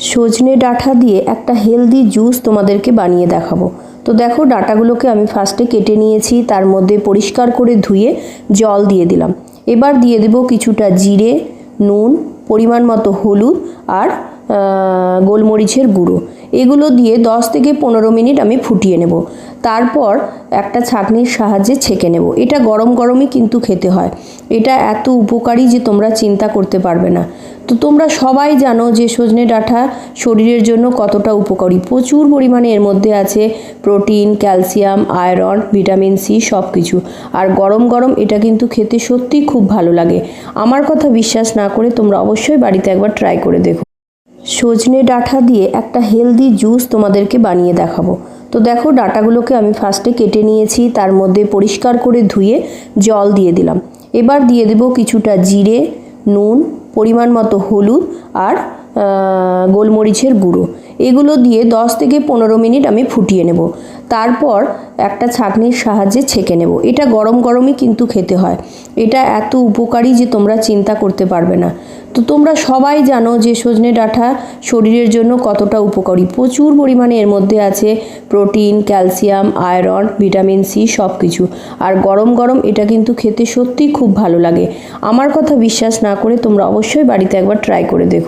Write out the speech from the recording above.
সজনে ডাঁটা দিয়ে একটা হেলদি জুস তোমাদেরকে বানিয়ে দেখাবো। তো দেখো, ডাঁটাগুলোকে আমি ফার্স্টে কেটে নিয়েছি, তার মধ্যে পরিষ্কার করে ধুয়ে জল দিয়ে দিলাম। এবার দিয়ে দেব কিছুটা জিরে, নুন, পরিমাণ মতো হলুদ আর গোলমরিচের গুঁড়ো। এগুলো দিয়ে 10 থেকে 15 মিনিট আমি ফুটিয়ে নেব। তারপর একটা ছাঁকনির সাহায্যে ছেঁকে নেব। এটা গরম গরমই কিন্তু খেতে হয়। এটা এত উপকারী যে তোমরা চিন্তা করতে পারবে না। তো তোমরা সবাই জানো যে সজনে ডাঁটা শরীরের জন্য কতটা উপকারী। প্রচুর পরিমাণে এর মধ্যে আছে protein, calcium, iron, vitamin C সব কিছু। আর গরম গরম এটা কিন্তু খেতে সত্যিই খুব ভালো লাগে। আমার কথা বিশ্বাস না করে তোমরা অবশ্যই বাড়িতে একবার ট্রাই করে দেখো। সজনে ডাঁটা দিয়ে একটা হেলদি জুস তোমাদেরকে বানিয়ে দেখাবো। তো দেখো, ডাঁটাগুলোকে আমি ফার্স্টে কেটে নিয়েছি, তার মধ্যে পরিষ্কার করে ধুয়ে জল দিয়ে দিলাম। এবার দিয়ে দেব কিছুটা জিরে, নুন, পরিমাণ মতো হলুদ আর গোলমরিচের গুঁড়ো। এগুলো দিয়ে 10 থেকে 15 মিনিট আমি ফুটিয়ে নেব। তারপর একটা ছাঁকনির সাহায্যে ছেঁকে নেব। এটা গরম গরমই কিন্তু খেতে হয়। এটা এত উপকারী যে তোমরা চিন্তা করতে পারবে না। তো তোমরা সবাই জানো যে সজনে ডাঁটা শরীরের জন্য কতটা উপকারী। প্রচুর পরিমাণে এর মধ্যে আছে protein, calcium, iron, vitamin C সব কিছু। আর গরম গরম এটা কিন্তু খেতে সত্যিই খুব ভালো লাগে। আমার কথা বিশ্বাস না করে তোমরা অবশ্যই বাড়িতে একবার ট্রাই করে দেখো।